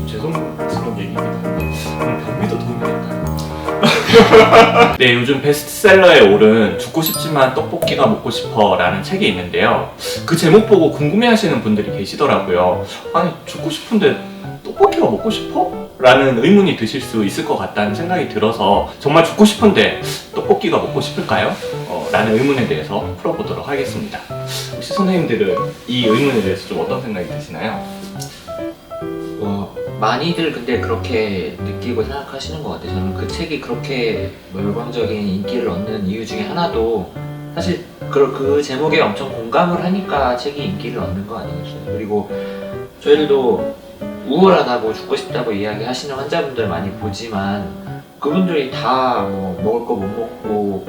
좀 죄송스러운 얘기이긴 한데 변비도 도움이 될까요? 네, 요즘 베스트셀러에 오른 죽고 싶지만 떡볶이가 먹고 싶어 라는 책이 있는데요. 그 제목 보고 궁금해하시는 분들이 계시더라고요. 아니, 죽고 싶은데 떡볶이가 먹고 싶어? 라는 의문이 드실 수 있을 것 같다는 생각이 들어서 정말 죽고 싶은데 떡볶이가 먹고 싶을까요? 라는 의문에 대해서 풀어보도록 하겠습니다. 혹시 선생님들은 이 의문에 대해서 좀 어떤 생각이 드시나요? 많이들 근데 그렇게 느끼고 생각하시는 것 같아요. 저는 그 책이 그렇게 열광적인 인기를 얻는 이유 중에 하나도 사실 그 제목에 엄청 공감을 하니까 책이 인기를 얻는 거 아니겠어요. 그리고 저희들도 우울하다고 죽고 싶다고 이야기하시는 환자분들 많이 보지만 그분들이 다 뭐 먹을 거 못 먹고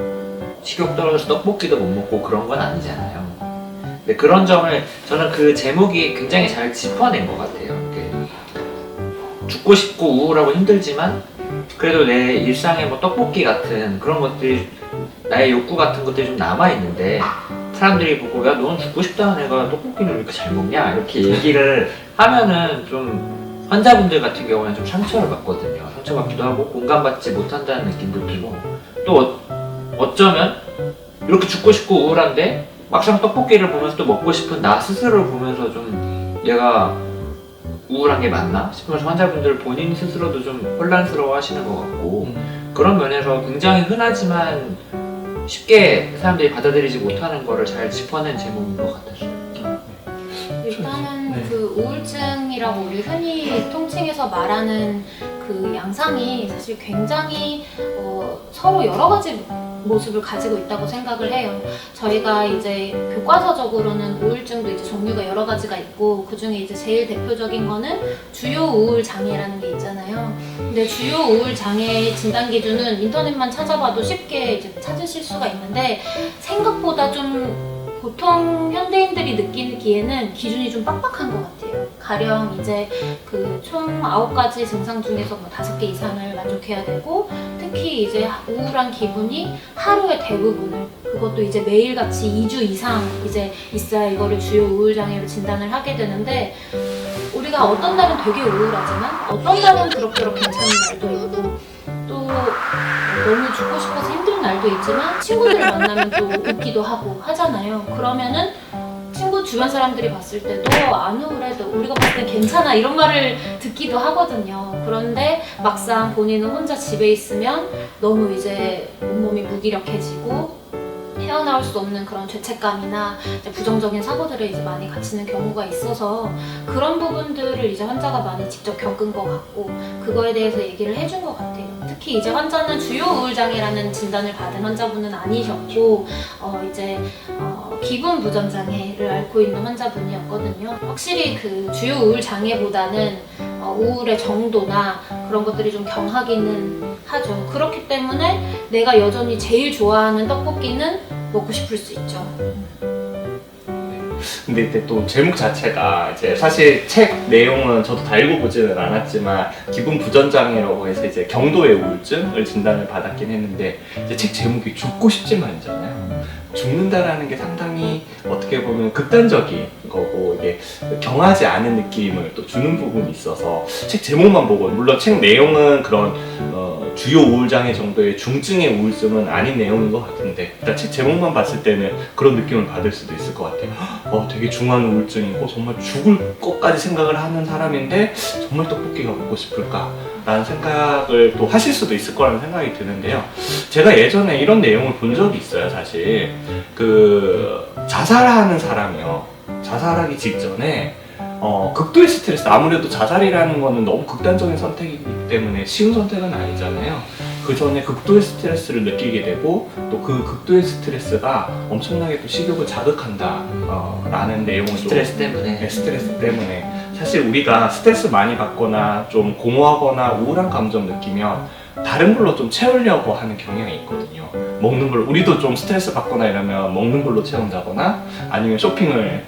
식욕 떨어져서 떡볶이도 못 먹고 그런 건 아니잖아요. 근데 그런 점을 저는 그 제목이 굉장히 잘 짚어낸 것 같아요. 죽고 싶고 우울하고 힘들지만 그래도 내 일상에 뭐 떡볶이 같은 그런 것들이 나의 욕구 같은 것들이 좀 남아있는데 사람들이 보고 야 넌 죽고 싶다는 애가 떡볶이를 왜 이렇게 잘 먹냐 이렇게 얘기를 하면은 좀 환자분들 같은 경우는 좀 상처를 받거든요. 상처받기도 하고 공감받지 못한다는 느낌도 들고 또 어쩌면 이렇게 죽고 싶고 우울한데 막상 떡볶이를 보면서 또 먹고 싶은 나 스스로를 보면서 좀 얘가 우울한 게 맞나 싶으면서 환자분들 본인 스스로도 좀 혼란스러워 하시는 것 같고 그런 면에서 굉장히 흔하지만 쉽게 사람들이 받아들이지 못하는 거를 잘 짚어낸 제목인 것 같았어요. 일단은 네. 그 우울증이라고 우리 흔히 통칭해서 말하는 그 양상이 사실 굉장히 서로 여러 가지 모습을 가지고 있다고 생각을 해요. 저희가 이제 교과서적으로는 우울증도 이제 종류가 여러 가지가 있고 그 중에 이제 제일 대표적인 거는 주요 우울 장애라는 게 있잖아요. 근데 주요 우울 장애 진단 기준은 인터넷만 찾아봐도 쉽게 이제 찾으실 수가 있는데 생각보다 좀 보통 현대인들이 느끼기에는 기준이 좀 빡빡한 것 같아요. 가령 이제 그 총 9가지 증상 중에서 뭐 5개 이상을 만족해야 되고 특히 이제 우울한 기분이 하루의 대부분을 그것도 이제 매일같이 2주 이상 이제 있어야 이거를 주요 우울장애로 진단을 하게 되는데 우리가 어떤 날은 되게 우울하지만 어떤 날은 그럭저럭 괜찮은 날도 있고 또 너무 죽고 싶어서 힘든 날도 있지만 친구들 만나면 또 웃기도 하고 하잖아요. 그러면은 친구 주변 사람들이 봤을 때 너 안 우울해, 너 우리가 봤을 때 괜찮아 이런 말을 듣기도 하거든요. 그런데 막상 본인은 혼자 집에 있으면 너무 이제 온몸이 무기력해지고 헤어나올 수 없는 그런 죄책감이나 이제 부정적인 사고들에 이제 많이 갇히는 경우가 있어서 그런 부분들을 이제 환자가 많이 직접 겪은 것 같고 그거에 대해서 얘기를 해준 것 같아요. 특히 이제 환자는 주요 우울장애라는 진단을 받은 환자분은 아니셨고 기분 부전 장애를 앓고 있는 환자분이었거든요. 확실히 그 주요 우울장애보다는 우울의 정도나 그런 것들이 좀 경하기는 하죠. 그렇기 때문에 내가 여전히 제일 좋아하는 떡볶이는 먹고 싶을 수 있죠. 근데 이때 또 제목 자체가 이제 사실 책 내용은 저도 다 읽어보지는 않았지만 기분 부전장애라고 해서 이제 경도의 우울증을 진단을 받았긴 했는데 이제 책 제목이 죽고 싶지만이잖아요. 죽는다라는 게 상당히 어떻게 보면 극단적인 거고 이게 경하지 않은 느낌을 또 주는 부분이 있어서 책 제목만 보고 물론 책 내용은 그런 주요 우울장애 정도의 중증의 우울증은 아닌 내용인 것 같은데 일단 책 제목만 봤을 때는 그런 느낌을 받을 수도 있을 것 같아요. 되게 중한 우울증이고 정말 죽을 것까지 생각을 하는 사람인데 정말 떡볶이가 먹고 싶을까? 라는 생각을 또 하실 수도 있을 거라는 생각이 드는데요. 제가 예전에 이런 내용을 본 적이 있어요. 사실 그 자살하는 사람이요. 자살하기 직전에 극도의 스트레스, 아무래도 자살이라는 거는 너무 극단적인 선택이기 때문에 쉬운 선택은 아니잖아요. 그 전에 극도의 스트레스를 느끼게 되고 또 그 극도의 스트레스가 엄청나게 또 식욕을 자극한다 라는 내용을 스트레스 때문에. 네, 스트레스 때문에 사실 우리가 스트레스 많이 받거나 좀 공허하거나 우울한 감정 느끼면 다른 걸로 좀 채우려고 하는 경향이 있거든요. 먹는 걸로, 우리도 좀 스트레스 받거나 이러면 먹는 걸로 채운다거나 아니면 쇼핑을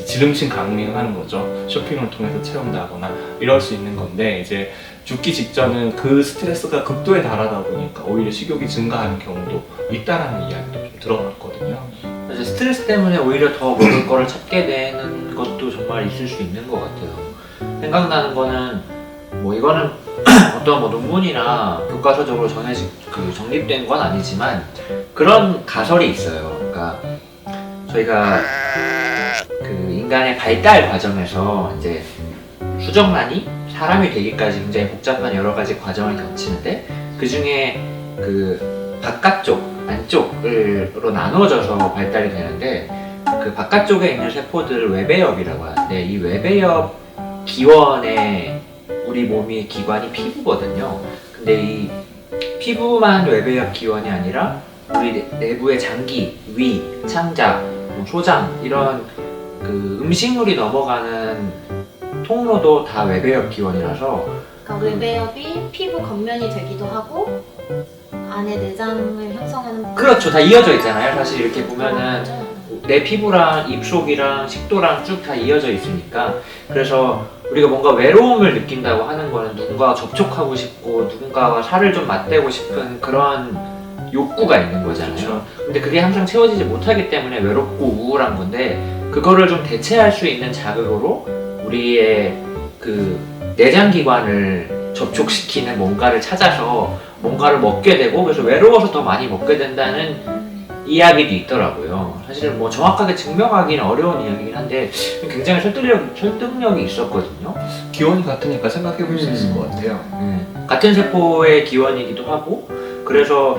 지름신 강행하는 거죠. 쇼핑을 통해서 채운다거나 이럴 수 있는 건데 이제 죽기 직전은 그 스트레스가 극도에 달하다 보니까 오히려 식욕이 증가하는 경우도 있다라는 이야기도 좀 들어봤거든요. 그래서 스트레스 때문에 오히려 더 먹을 거를 찾게 되는 것도 정말 있을 수 있는 것 같아요. 생각나는 거는 뭐 이거는 어떤 뭐 논문이나 교과서적으로 정립된 건 아니지만 그런 가설이 있어요. 그러니까 저희가 그 인간의 발달 과정에서 이제 수정란이 사람이 되기까지 굉장히 복잡한 여러 가지 과정을 거치는데 그 중에 그 바깥쪽, 안쪽으로 나누어져서 발달이 되는데 그 바깥쪽에 있는 세포들을 외배엽이라고 하는데 이 외배엽 기원에 우리 몸의 기관이 피부거든요. 근데 이 피부만 외배엽 기원이 아니라 우리 내부의 장기, 위, 창자, 소장 이런 그 음식물이 넘어가는 통로도 다 외배엽 기원이라서 그러니까 외배엽이 피부 겉면이 되기도 하고 안에 내장을 형성하는 그렇죠. 다 이어져 있잖아요. 사실 이렇게 보면은 거죠. 내 피부랑 입속이랑 식도랑 쭉 다 이어져 있으니까 그래서 우리가 뭔가 외로움을 느낀다고 하는 거는 누군가와 접촉하고 싶고 누군가와 살을 좀 맞대고 싶은 그런 욕구가 있는 거잖아요. 그렇죠. 근데 그게 항상 채워지지 못하기 때문에 외롭고 우울한 건데 그거를 좀 대체할 수 있는 자극으로 우리의 그 내장기관을 접촉시키는 뭔가를 찾아서 뭔가를 먹게 되고 그래서 외로워서 더 많이 먹게 된다는 이야기도 있더라고요. 사실은 뭐 정확하게 증명하기는 어려운 이야기긴 한데 굉장히 설득력이 있었거든요. 기원이 같으니까 생각해 볼 수 있을 것 같아요. 같은 세포의 기원이기도 하고 그래서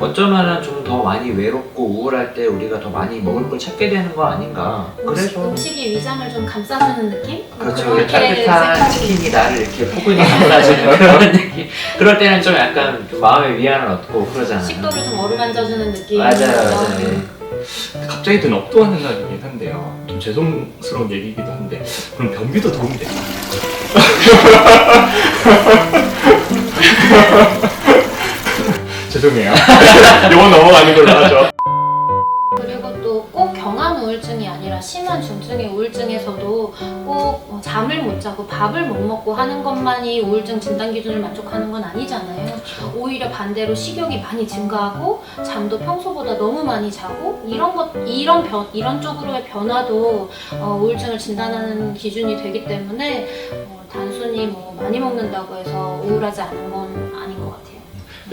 어쩌면은 좀 더 많이 외롭고 우울할 때 우리가 더 많이 먹을 걸 찾게 되는 거 아닌가. 그래서 음식이 위장을 좀 감싸주는 느낌? 그렇죠. 그렇게 따뜻한 생각이 치킨이 나를 이렇게 포근히 감싸주는 그런 느낌. 그럴 때는 좀 약간 좀 마음의 위안을 얻고 그러잖아요. 식도를 좀 어루만져주는 느낌. 맞아요. 갑자기 든 업도하는 날이긴 한데요. 좀 죄송스러운 얘기이기도 한데 그럼 변비도 도움이 돼요. 죄송해요. 이거 넘어가는 걸로 하죠. 그리고 또 꼭 경한 우울증이 아니라 심한 중증의 우울증에서도 꼭 잠을 못 자고 밥을 못 먹고 하는 것만이 우울증 진단 기준을 만족하는 건 아니잖아요. 오히려 반대로 식욕이 많이 증가하고 잠도 평소보다 너무 많이 자고 이런 쪽으로의 변화도 우울증을 진단하는 기준이 되기 때문에 단순히 뭐 많이 먹는다고 해서 우울하지 않은 건 아닌 것 같아요.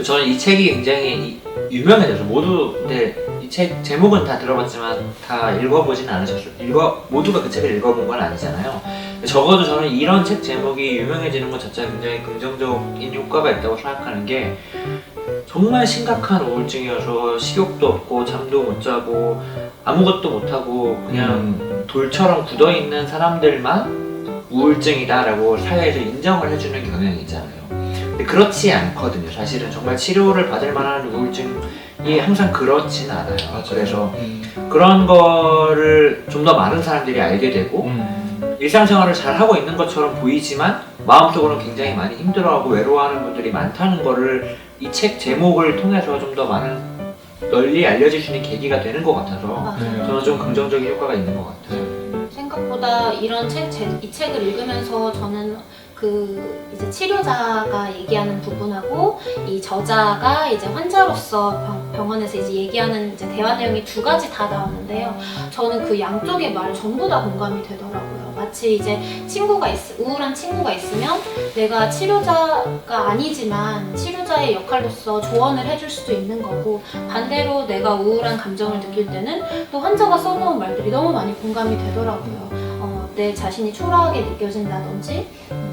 저는 이 책이 굉장히 유명해져서 이 책 제목은 다 들어봤지만 다 읽어보진 않으셨어요. 모두가 그 책을 읽어본 건 아니잖아요. 적어도 저는 이런 책 제목이 유명해지는 것 자체가 굉장히 긍정적인 효과가 있다고 생각하는 게 정말 심각한 우울증이어서 식욕도 없고 잠도 못 자고 아무것도 못하고 그냥 돌처럼 굳어있는 사람들만 우울증이다라고 사회에서 인정을 해주는 경향이 있잖아요. 근데 그렇지 않거든요. 사실은 정말 치료를 받을 만한 우울증이 항상 그렇진 않아요. 맞아요. 그래서 그런 거를 좀 더 많은 사람들이 알게 되고 일상생활을 잘 하고 있는 것처럼 보이지만 마음속으로는 굉장히 많이 힘들어하고 외로워하는 분들이 많다는 거를 이 책 제목을 통해서 좀 더 널리 알려질 수 있는 계기가 되는 것 같아서 맞아요. 저는 좀 긍정적인 효과가 있는 것 같아요. 생각보다 이 책을 읽으면서 저는 이제 치료자가 얘기하는 부분하고 이 저자가 이제 환자로서 병원에서 이제 얘기하는 이제 대화 내용이 두 가지 다 나오는데요. 저는 그 양쪽의 말 전부 다 공감이 되더라고요. 마치 이제 우울한 친구가 있으면 내가 치료자가 아니지만 치료자의 역할로서 조언을 해줄 수도 있는 거고 반대로 내가 우울한 감정을 느낄 때는 또 환자가 써놓은 말들이 너무 많이 공감이 되더라고요. 내 자신이 초라하게 느껴진다든지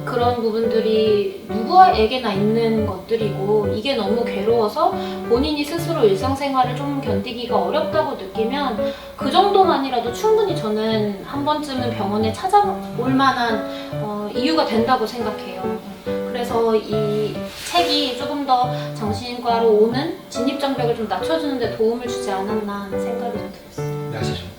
그런 부분들이 누구에게나 있는 것들이고 이게 너무 괴로워서 본인이 스스로 일상생활을 좀 견디기가 어렵다고 느끼면 그 정도만이라도 충분히 저는 한 번쯤은 병원에 찾아올 만한 이유가 된다고 생각해요. 그래서 이 책이 조금 더 정신과로 오는 진입장벽을 좀 낮춰주는 데 도움을 주지 않았나 하는 생각이 좀 들었어요. 맞아요.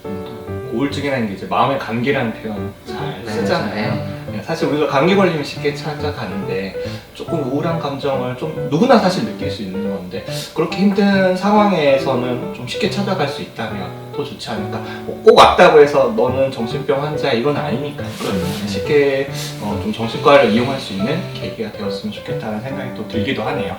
우울증이라는 게 이제 마음의 감기라는 표현 잘 쓰잖아요. 사실 우리가 감기 걸리면 쉽게 찾아가는데 조금 우울한 감정을 좀 누구나 사실 느낄 수 있는 건데 그렇게 힘든 상황에서는 좀 쉽게 찾아갈 수 있다면 것도 좋지 않을까. 뭐꼭 왔다고 해서 너는 정신병 환자 이건 아니니까요. 쉽게 좀 정신과를 이용할 수 있는 계기가 되었으면 좋겠다는 생각이 또 들기도 하네요.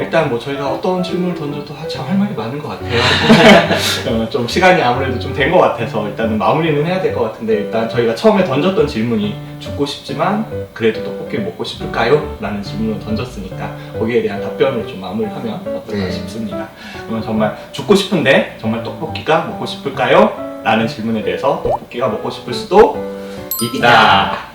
일단 뭐 저희가 어떤 질문을 던져도 참 할 말이 많은 것 같아요. 좀 시간이 아무래도 좀 된 것 같아서 일단은 마무리는 해야 될 것 같은데, 일단 저희가 처음에 던졌던 질문이 죽고 싶지만 그래도 떡볶이를 먹고 싶을까요? 라는 질문을 던졌으니까 거기에 대한 답변을 좀 마무리하면 어떨까 싶습니다. 그러면 정말 죽고 싶은데 정말 떡볶이가 먹고 싶을까요? 라는 질문에 대해서 떡볶이가 먹고 싶을 수도 있다.